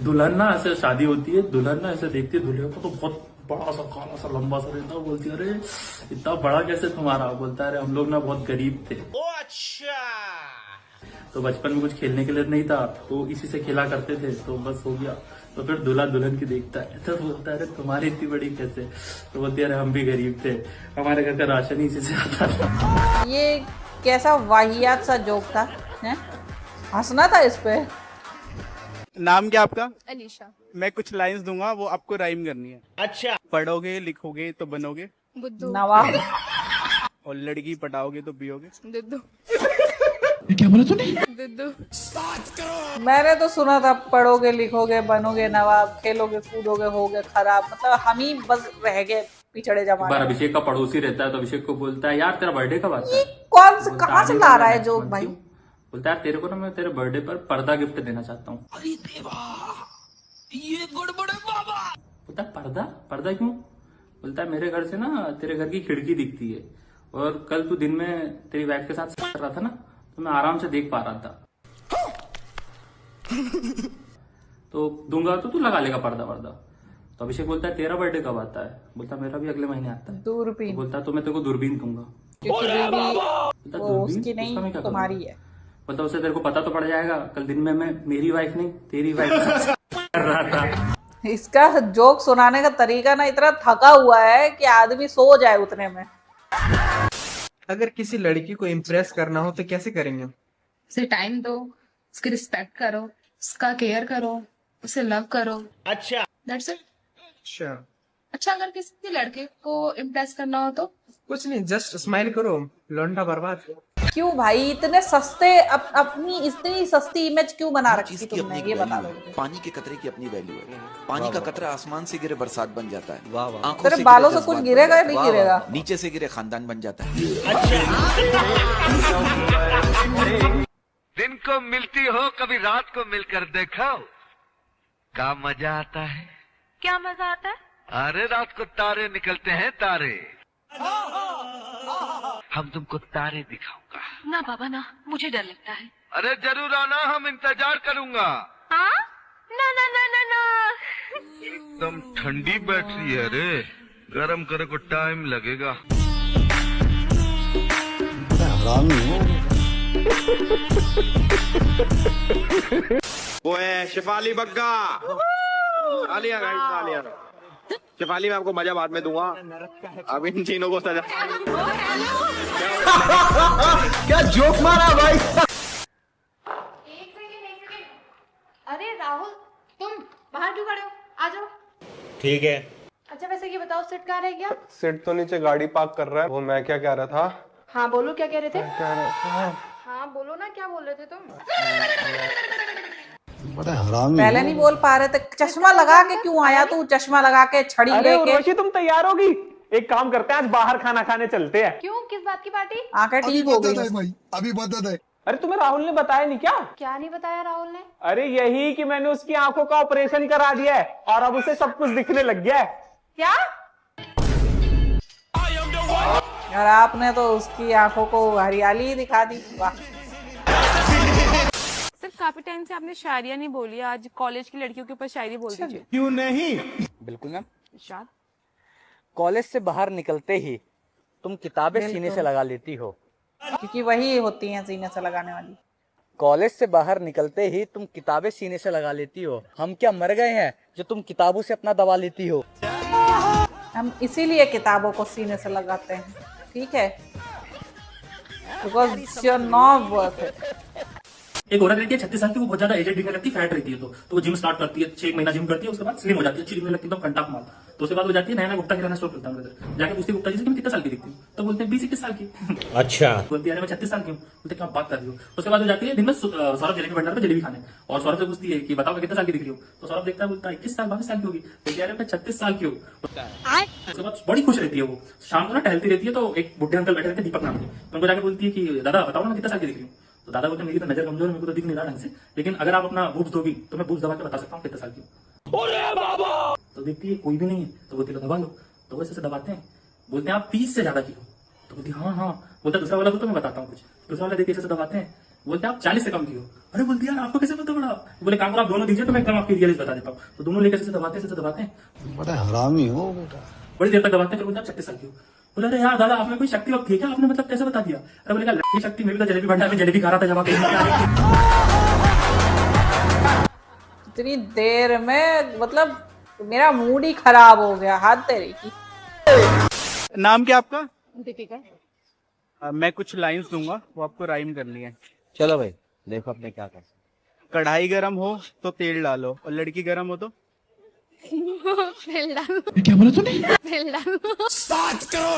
दुल्हन ना ऐसे शादी होती है, दुल्हन ना ऐसे देखती है दूल्हे को तो बहुत बड़ा सा काला सा लंबा सा रहता है। बोलती है अरे इतना बड़ा कैसे तुम्हारा? बोलता है अरे हम लोग ना बहुत गरीब थे। ओ अच्छा। तो बचपन में कुछ खेलने के लिए नहीं था तो इसी से खेला करते थे, तो बस हो गया। तो फिर दूल्हा दुल्हन की देखता है तो बोलता है अरे तुम्हारी इतनी बड़ी कैसे? तो बोलती है अरे हम भी गरीब थे, हमारे घर का राशन ही इसी से आता था। ये कैसा वाहियात सा जोक था, हैं? हंसना था इस पे। नाम क्या आपका? अलीशा। मैं कुछ लाइंस दूंगा, वो आपको राइम करनी है। अच्छा। पढ़ोगे लिखोगे तो बनोगे बुद्धू। नवाब। और लड़की पटाओगे तो पियोगे। दुद्धू। ये क्या बोला तूने? दुद्धू। मैंने तो सुना था पढ़ोगे लिखोगे बनोगे नवाब, खेलोगे कूदोगे होगे खराब। मतलब हम ही बस रह गए पिछड़े एक बार जमाने में। अभिषेक का पड़ोसी रहता है तो अभिषेक को बोलता है यार तेरा बर्थडे कब आता है? कौन से बोलता कहाँ से अरे ला वाला रहा है next जोक month। भाई? क्यों? बोलता है तेरे को ना मैं तेरे बर्थडे पर पर्दा गिफ्ट देना चाहता हूँ। अरे देवा, ये गड़बड़ है बाबा। बोलता है पर्दा? पर्दा क्यों? बोलता है मेरे घर से ना तेरे घर की खिड़की दिखती है और कल तू दिन में तेरी वाइफ के साथ कर रहा था ना तो मैं आराम से देख पा रहा था। तो दूंगा तो तू लगा लेगा पर्दा वर्दा। तो अभिषेक बोलता है तेरा बर्थडे कब आता है? बोलता है मेरा भी अगले महीने आता है। तो दूरबीन। बोलता है तो मैं तेरे को दूरबीन दूंगा। क्योंकि बीवी बोलता वो दूरबीन? उसकी उसका मैं नहीं क्या तुम्हारी करूंगा? है। बोलता उसे तेरे को पता तो पड़ जाएगा कल दिन में मैं मेरी वाइफ नहीं तेरी वाइफ के साथ कर रहा था। इसका जोक सुनाने का तरीका ना इतना थका हुआ है कि आदमी सो जाए उतने में। अगर किसी लड़की को इम्प्रेस करना हो तो कैसे करेंगे? उसे टाइम दो, उसकी रिस्पेक्ट करो, उसका केयर करो, उसे लव करो। अच्छा दैट्स इट। अच्छा, अच्छा, अगर किसी लड़के को इम्प्रेस करना हो तो कुछ नहीं, जस्ट स्माइल करो, लौंडा बर्बाद। क्यों भाई इतने सस्ते अपनी इतनी सस्ती इमेज क्यों बना रखी चीज थी की तुमने? अपनी ये एक बता वैल्यू दो है। मुझे। पानी के कतरे की अपनी वैल्यू है। पानी का कतरा आसमान से गिरे बरसात बन जाता है। आंखों तेरे से बालों गिरे से कुछ जज्बात गिरेगा बन या नहीं गिरेगा? जाते हैं। नीचे से गिरे खानदान बन जाता है। दिन को मिलती हो कभी रात को मिलकर देखो, क्या मजा आता है। क्या मजा आता है? अरे रात को तारे निकलते हैं तारे, हम तुमको तारे दिखाऊंगा। ना बाबा ना, मुझे डर लगता है। अरे जरूर आना, हम इंतजार करूंगा। हाँ? ना ना ना ना ना। एकदम ठंडी बैटरी है रे, गरम करे को टाइम लगेगा। वो है शिफाली बग्गा। आलिया गाइस, आलिया शिफाली, मैं आपको मजा बाद में दूंगा, अब इन तीनों को सजा। क्या जोक मारा भाई। एक सेकंड। अरे राहुल, तुम बाहर क्यों खड़े हो? आ जाओ। ठीक है। अच्छा वैसे ये बताओ, सिट कहाँ रह गया? सिट तो नीचे गाड़ी पार्क कर रहा है। वो मैं क्या कह रहा था? हाँ बोलो, क्या कह रहे थे? कह रहा था हाँ बोलो ना, क्या बोल रहे थे तुम? पहले नहीं बोल पा रहे थे। चश्मा लगा के क्यों आया तू? चश्मा लगा के छड़ी लेके। उर्वशी तुम तैयार होगी? एक काम करते हैं, आज बाहर खाना खाने चलते हैं। क्यों, किस बात की पार्टी? आंखें ठीक हो गई। भाई अभी बता दे। अरे तुम्हें राहुल ने बताया नहीं क्या? क्या नहीं बताया राहुल ने? अरे यही कि मैंने उसकी आंखों का ऑपरेशन करा दिया है और अब उसे सब कुछ दिखने लग गया है। क्या? और आपने तो उसकी आंखों को हरियाली ही दिखा दी। वाह। सर काफी टाइम से आपने शायरिया नहीं बोली, आज कॉलेज की लड़कियों के ऊपर शायरी बोल दीजिए। क्यों नहीं? बिल्कुल मैम। इरशाद। कॉलेज से बाहर निकलते ही तुम किताबें सीने से लगा लेती हो। क्योंकि वही होती हैं सीने से लगाने वाली। कॉलेज से बाहर निकलते ही तुम किताबें सीने से लगा लेती हो। हम क्या मर गए हैं जो तुम किताबों से अपना दबा लेती हो? हम इसीलिए किताबों को सीने से लगाते हैं, ठीक है? Because you are not worth it. एक औरत रहती है 36 साल की, वो बहुत ज्यादा एजेड दिखने लगती है, फैट रहती है। तो वो जिम स्टार्ट करती है, 6 महीना जिम करती है, उसके बाद स्लिम हो जाती है, अच्छी दिखने लगती है, एकदम कंटाक माल। तो उसके बाद वो जाती है, नया गुप्ता किराना स्टोर खुलता है उधर, जाके पूछती है गुप्ता जी से कि मैं कितने साल की दिखती हूँ? तो बोलते हैं 20-21 साल की। अच्छा। बोलती है अरे मैं 36 साल की हूँ। बोलते क्या बात कर रही हो? उसके बाद वो जाती है दिन में सौरभ जलेबी भंडार में जलेबी खाने, और सौरभ से पूछती है कि बताओ मैं कितने साल की दिख रही हूँ? तो सौरभ देखता है, बोलता है 21 साल 22 साल की होगी। बोलती है अरे मैं 36 साल की हूँ। उसके बाद बड़ी खुश रहती है वो, शाम को ना टहलती रहती है, तो एक बुढ़े अंकल बैठे रहते हैं दीपक नाम के, तो उनको जाके बोलती है कि दादा बताओ ना मैं कितने साल की दिख रही हूँ? तो दादा बोलते मेरी तो नजर कमजोर है, मेरे को तो दिख नहीं रहा ढंग से, लेकिन अगर आप अपना बूब्स दोगी तो मैं बूब्स दबा के बता सकता हूँ कितने साल की हूँ। तो देखती है कोई भी नहीं है, तो बोलती है दबा लो। तो वैसे दबाते हैं, बोलते हैं आप 30 से ज्यादा की हो। तो बोलती हाँ हाँ। बोलता दूसरा वाला तो मैं बताता हूँ कुछ। दूसरा वाला देखिए ऐसे दबाते हैं, बोलते आप 40 से कम किए हो। अरे बोलती यार आपको कैसे पता पड़ा? बोले काम करो आप दोनों दीजिए तो मैं एकदम आपकी रियलिटी बता देता हूँ। तो दोनों लेकर से दबाते हैं, बड़ा हरामी हो बेटा। बड़ी देर तक दबाते हैं, फिर बोलते आप 36 साल की हो। बोले अरे यार दादा आपने कोई शक्ति वक्त थी क्या? आपने मतलब कैसे बता दिया? अरे बोले लड़की शक्ति में भी तो जलेबी भंडार में जलेबी खा रहा था जब आप इतनी देर में मतलब मेरा मूड ही खराब हो गया, हाथ तेरी की। नाम क्या आपका? दीपिका। मैं कुछ लाइंस दूंगा, वो आपको राइम करनी है। चलो भाई देखो अपने क्या कर। कढ़ाई गरम हो तो तेल डालो, और लड़की गरम हो तो फेल डाल, क्या बोला तूने? फेल डाल। बात करो।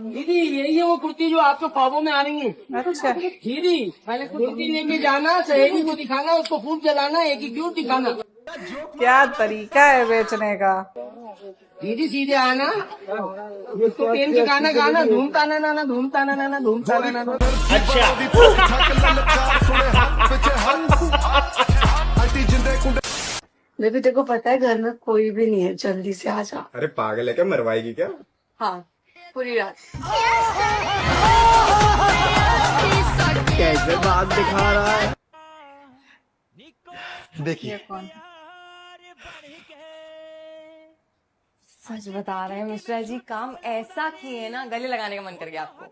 दीदी यही है वो कुर्ती जो आपके ख्वाबों में आ रही है। अच्छा दीदी पहले कुर्ती लेके जाना, सहेली को दिखाना, उसको खूब जलाना, एक ही क्यों दिखाना। क्या तरीका है बेचने का। दीदी सीधे आना, उसको पेन के गाना गाना, धूमता ना नाना, धूमता ना नाना, धूमता ना नाना। बेबी तेरे को पता है घर में कोई भी नहीं है, जल्दी से आ जा। अरे पागल है क्या? मरवाएगी क्या? हाँ पूरी रात। कैसे बात दिखा रहा है। देखिए सच बता रहे हैं मिश्रा जी, काम ऐसा किए ना गले लगाने का मन कर गया आपको।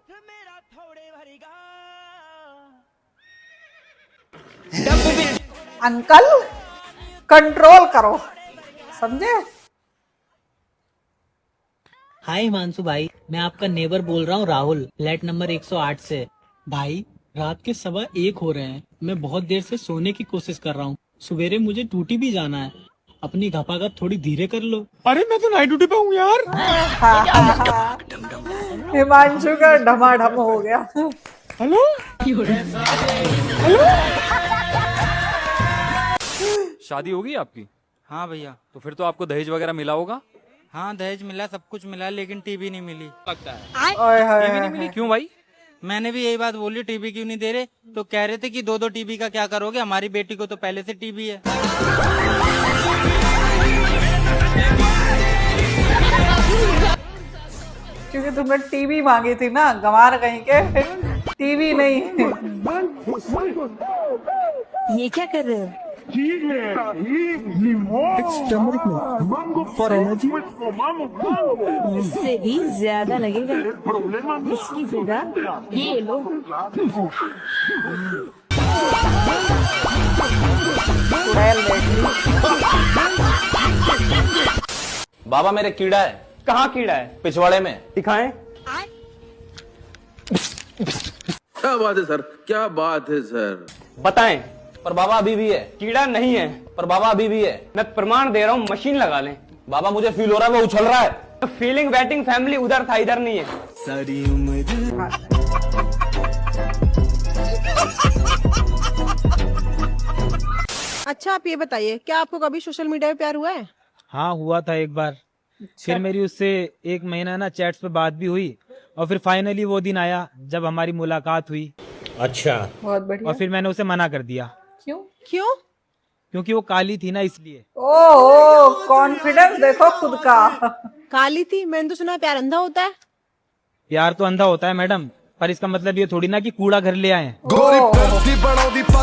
अंकल कंट्रोल करो, समझे? हाय हिमांशु भाई, मैं आपका नेबर बोल रहा हूँ राहुल, फ्लैट नंबर 108 से। भाई रात के 1:15 हो रहे हैं, मैं बहुत देर से सोने की कोशिश कर रहा हूँ। सवेरे मुझे ड्यूटी भी जाना है, अपनी घपाघप थोड़ी धीरे कर लो। अरे मैं तो नाइट ड्यूटी पे हूँ यार। हिमांशु का ढमाढम हो गया। हेलो शादी होगी आपकी? हाँ भैया। तो फिर तो आपको दहेज वगैरह मिला होगा? हाँ दहेज मिला, सब कुछ मिला, लेकिन टीवी नहीं मिली। लगता है टीवी नहीं मिली। क्यों भाई? मैंने भी यही बात बोली, टीवी क्यों नहीं दे रहे? तो कह रहे थे कि 2-2 टीवी का क्या करोगे, हमारी बेटी को तो पहले से टीवी है। क्योंकि तुमने टीवी मांगी थी ना, गंवार कहीं के, टीवी नहीं। ये क्या कर रहे हो? इससे भी ज्यादा लगेगा, इसकी जगह ये लो। बाबा मेरे कीड़ा है। कहाँ कीड़ा है? पिछवाड़े में। दिखाएं। क्या बात है सर, क्या बात है सर। बताएं। पर बाबा अभी भी है। कीड़ा नहीं है। पर बाबा अभी भी है। मैं प्रमाण दे रहा हूँ, मशीन लगा लें। बाबा मुझे फील हो रहा है वो उछल रहा है। फीलिंग बैटिंग फैमिली उधर था, इधर नहीं है। सारी उम्र अच्छा आप ये बताइए, क्या आपको कभी सोशल मीडिया पे प्यार हुआ है? हाँ हुआ था एक बार। फिर मेरी उससे 1 महीना ना चैट्स पे बात भी हुई, और फिर फाइनली वो दिन आया जब हमारी मुलाकात हुई। अच्छा बहुत बढ़िया। और फिर मैंने उसे मना कर दिया। क्यों? क्यों? क्योंकि वो काली थी ना, इसलिए। ओहो, कॉन्फिडेंस देखो खुद का। काली थी? मैंने तो सुना प्यार अंधा होता है। प्यार तो अंधा होता है मैडम, पर इसका मतलब ये थोड़ी ना कि कूड़ा घर ले आए।